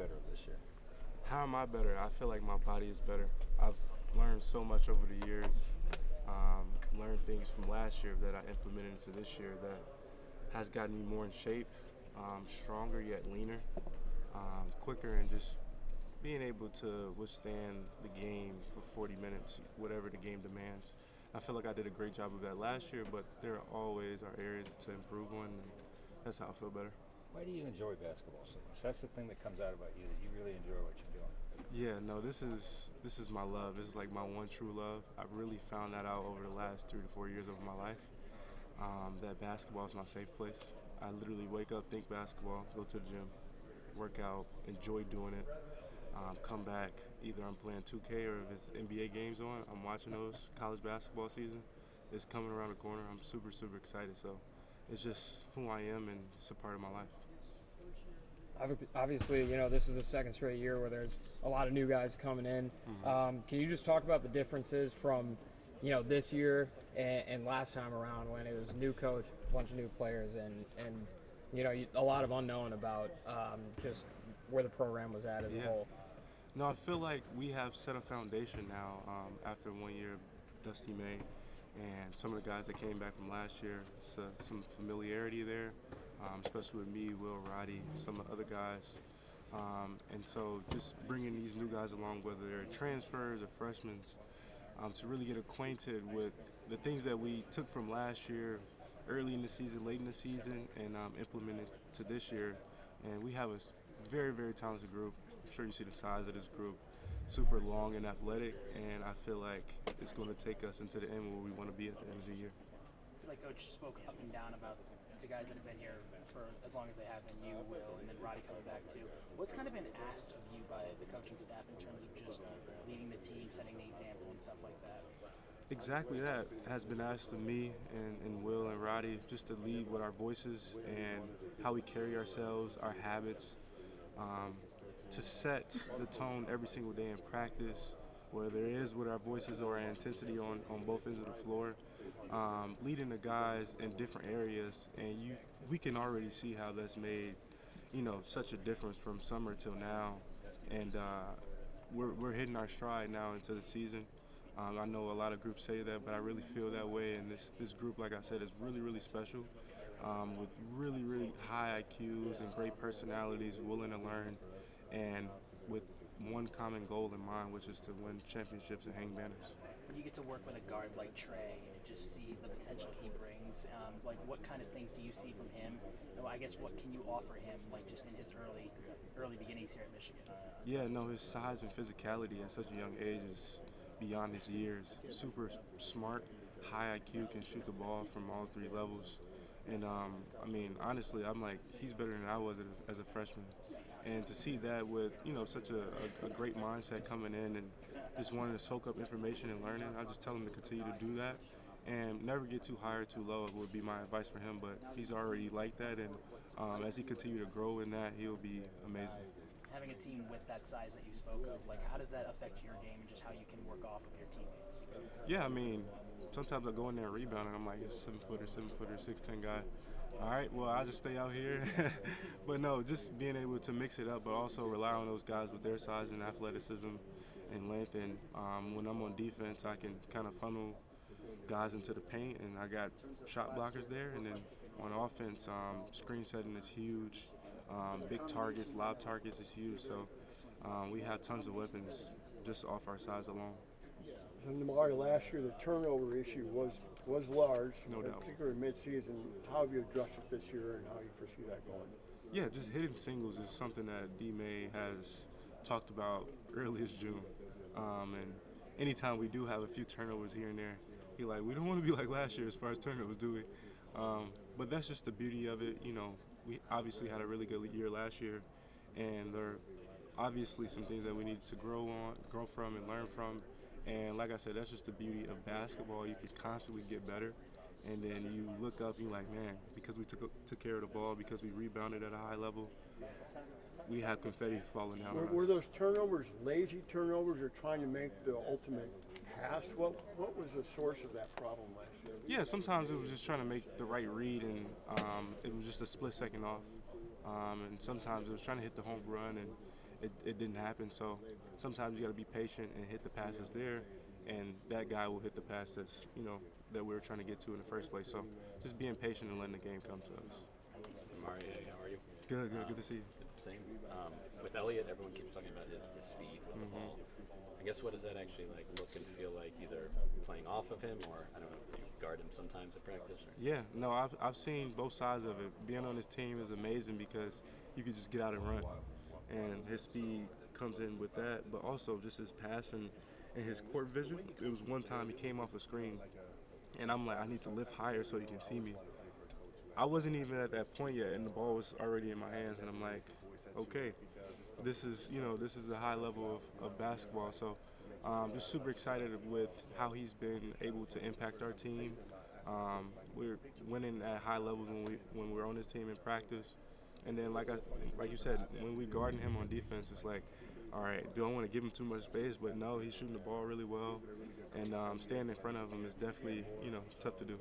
better this year? How am I better? I feel like my body is better. I've learned so much over the years. Learned things from last year that I implemented into this year that has gotten me more in shape, stronger yet leaner, quicker, and just being able to withstand the game for 40 minutes, whatever the game demands. I feel like I did a great job of that last year, but there always are areas to improve on, and that's how I feel better. Why do you enjoy basketball so much? That's the thing that comes out about you, that you really enjoy what you're doing. Yeah, no, this is my love. This is like my one true love. I've really found that out over the last 3 to 4 years of my life. That basketball is my safe place. I literally wake up, think basketball, go to the gym, work out, enjoy doing it. Come back, either I'm playing 2K or if it's NBA games on, I'm watching those. College basketball season is coming around the corner. I'm super, super excited. So it's just who I am, and it's a part of my life. Obviously, this is the second straight year where there's a lot of new guys coming in. Can you just talk about the differences from, this year and last time around when it was a new coach, a bunch of new players, and a lot of unknown about just where the program was at as a whole? No, I feel like we have set a foundation now after 1 year of Dusty May and some of the guys that came back from last year. So some familiarity there, especially with me, Will, Roddy, some of the other guys. And so just bringing these new guys along, whether they're transfers or freshmen, to really get acquainted with the things that we took from last year, early in the season, late in the season, and implement it to this year. And we have a very, very talented group. I'm sure you see the size of this group. Super long and athletic, and I feel like it's going to take us into the end where we want to be at the end of the year. I feel like Coach spoke up and down about the guys that have been here for as long as they have, and you, Will, and then Roddy coming back too. What's kind of been asked of you by the coaching staff in terms of just leading the team, setting the example, and stuff like that? Exactly that has been asked of me and Will and Roddy, just to lead with our voices and how we carry ourselves, our habits, to set the tone every single day in practice, whether it is with our voices or our intensity on both ends of the floor, leading the guys in different areas, and we can already see how that's made, such a difference from summer till now, and we're hitting our stride now into the season. I know a lot of groups say that, but I really feel that way, and this group, like I said, is really, really special, with really, really high IQs and great personalities, willing to learn, and with one common goal in mind, which is to win championships and hang banners. When you get to work with a guard like Trey and just see the potential he brings, what kind of things do you see from him? And I guess what can you offer him, just in his early beginnings here at Michigan? Yeah, no, his size and physicality at such a young age is beyond his years. Super smart, high IQ, can shoot the ball from all three levels. And honestly, I'm like, he's better than I was as a freshman. And to see that with, such a great mindset coming in and just wanting to soak up information and learning, I just tell him to continue to do that and never get too high or too low would be my advice for him. But he's already like that, and as he continues to grow in that, he'll be amazing. Having a team with that size that you spoke of, how does that affect your game and just how you can work off of your teammates? Yeah, sometimes I go in there and rebound, and I'm like, it's 7-footer, 6'10" guy. All right, well, I'll just stay out here. But no, just being able to mix it up, but also rely on those guys with their size and athleticism and length. And when I'm on defense, I can kind of funnel guys into the paint, and I got shot blockers there. And then on offense, screen setting is huge. Big targets, lob targets is huge. So we have tons of weapons just off our size alone. So Nimari, last year the turnover issue was large, No doubt. particularly mid-season. How have you addressed it this year, and how you foresee that going? Yeah, just hitting singles is something that D-May has talked about early as June. And anytime we do have a few turnovers here and there, we don't want to be like last year as far as turnovers, do we? But that's just the beauty of it. We obviously had a really good year last year, and there are obviously some things that we need to grow from and learn from. And like I said, that's just the beauty of basketball. You can constantly get better. And then you look up and you're like, man, because we took care of the ball, because we rebounded at a high level, we have confetti falling down on us. Were those turnovers lazy turnovers or trying to make the ultimate pass? What was the source of that problem last year? Yeah, sometimes it was just trying to make the right read, and it was just a split second off. And sometimes it was trying to hit the home run, it didn't happen. So sometimes you got to be patient and hit the passes there, and that guy will hit the pass that's, that we were trying to get to in the first place. So just being patient and letting the game come to us. Nimari, how are you? Good, good to see you. Same. With Elliott, everyone keeps talking about his speed with the ball. I guess what does that actually look and feel like, either playing off of him or, I don't know, you guard him sometimes at practice? Or? Yeah, no, I've seen both sides of it. Being on this team is amazing because you can just get out and run. And his speed comes in with that, but also just his passing and his court vision. It was one time he came off a screen, and I'm like, I need to lift higher so he can see me. I wasn't even at that point yet, and the ball was already in my hands, and I'm like, okay, this is a high level of basketball. So just super excited with how he's been able to impact our team. We're winning at high levels when we're on this team in practice. And then, like you said, when we guarding him on defense, it's like, all right, don't want to give him too much space, but no, he's shooting the ball really well. And staying in front of him is definitely, tough to do.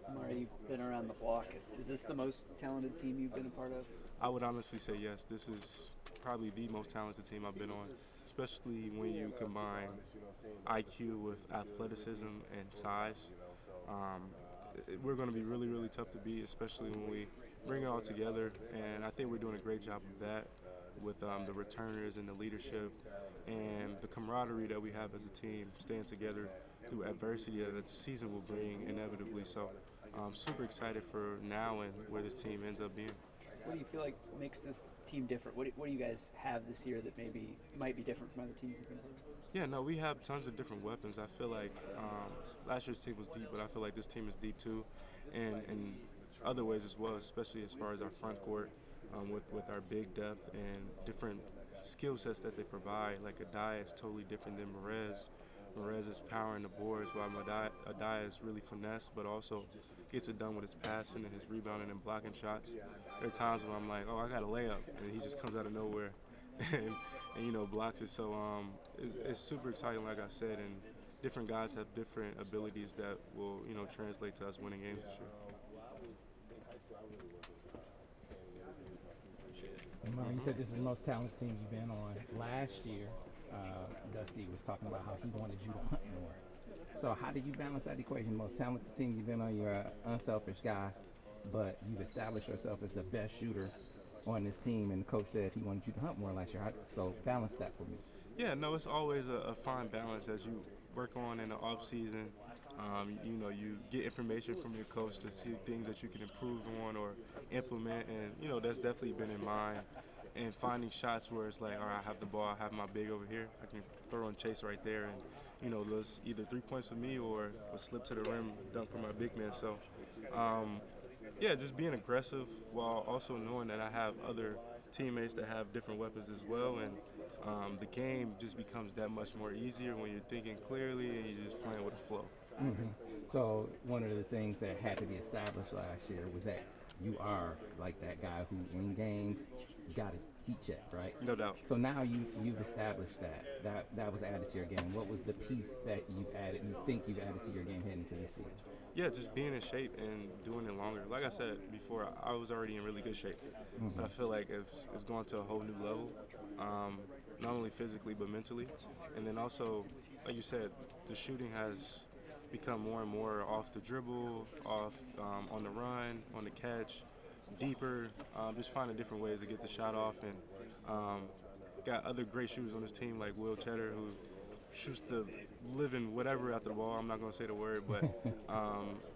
Nimari, you've been around the block. Is this the most talented team you've been a part of? I would honestly say yes. This is probably the most talented team I've been on, especially when you combine IQ with athleticism and size. We're going to be really, really tough to beat, especially when we bring it all together. And I think we're doing a great job of that with the returners and the leadership and the camaraderie that we have as a team, staying together through adversity that the season will bring inevitably. So I'm super excited for now and where this team ends up being. What do you feel like makes this team different? What do you guys have this year that maybe might be different from other teams you've been playing? Yeah, no, we have tons of different weapons. I feel like last year's team was deep, but I feel like this team is deep too, and in other ways as well, especially as far as our front court with our big depth and different skill sets that they provide. Like Adai is totally different than Merez. Merez is powering the boards, while Adai is really finesse, but also gets it done with his passing and his rebounding and blocking shots. There are times when I'm like, oh, I got a layup, and he just comes out of nowhere and blocks it. So it's super exciting, like I said, and different guys have different abilities that will, translate to us winning games this year. Nimari, you said this is the most talented team you've been on. Last year, Dusty was talking about how he wanted you to hunt more. So how do you balance that equation? Most talented team you've been on, you're an unselfish guy, but you've established yourself as the best shooter on this team, and the coach said he wanted you to hunt more last year. So balance that for me. Yeah, no, it's always a fine balance as you work on in the off season. You get information from your coach to see things that you can improve on or implement, and that's definitely been in mind. And finding shots where it's like, all right, I have the ball, I have my big over here, I can throw and chase right there, and those either 3 points for me or a slip to the rim dunk for my big man. So, just being aggressive while also knowing that I have other teammates that have different weapons as well, and the game just becomes that much more easier when you're thinking clearly and you're just playing with a flow. Mm-hmm. So one of the things that had to be established last year was that you are like that guy who in games got a heat check, right? No doubt. So now you've established that was added to your game. What was the piece that you think you've added to your game heading into this season? Yeah, just being in shape and doing it longer. Like I said before, I was already in really good shape. Mm-hmm. But I feel like it's gone to a whole new level, not only physically but mentally. And then also, like you said, the shooting has become more and more off the dribble, off on the run, on the catch, deeper, just finding different ways to get the shot off. And got other great shooters on this team like Will Cheddar, who shoots the living whatever out the ball. I'm not going to say the word, but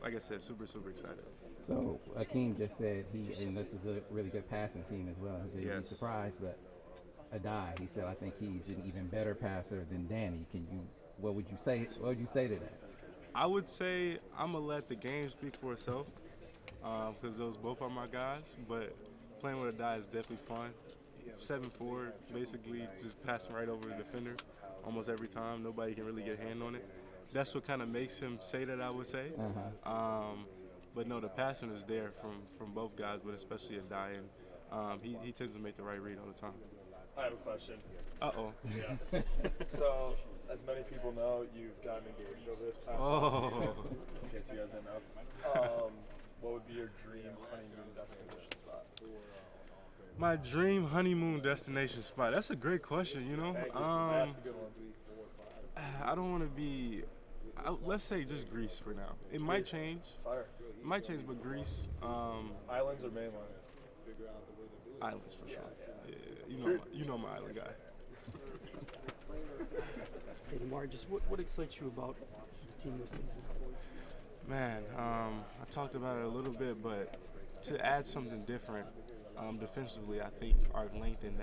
like I said, super, super excited. So Akeem just said and this is a really good passing team as well. He said he'd be surprised, but Adai, he said, I think he's an even better passer than Danny. What would you say to that? I would say I'm going to let the game speak for itself because those both are my guys, but playing with Adai is definitely fun. 7'4", basically just passing right over the defender almost every time. Nobody can really get a hand on it. That's what kind of makes him say that, I would say. Uh-huh. But no, the passing is there from both guys, but especially Adai, and he tends to make the right read all the time. I have a question. Uh-oh. Yeah. So, as many people know, you've gotten engaged over this past summer. In case you guys didn't know. What would be your dream honeymoon destination spot? My dream honeymoon destination spot. That's a great question, you know. I asked a good one. I don't want to be. Let's say just Greece for now. It might change. Fire. It might change, but Greece. Islands or mainland? Islands for sure. Yeah, you know my island guy. Hey, Nimari, just what excites you about the team this season? Man, I talked about it a little bit, but to add something different defensively, I think our length and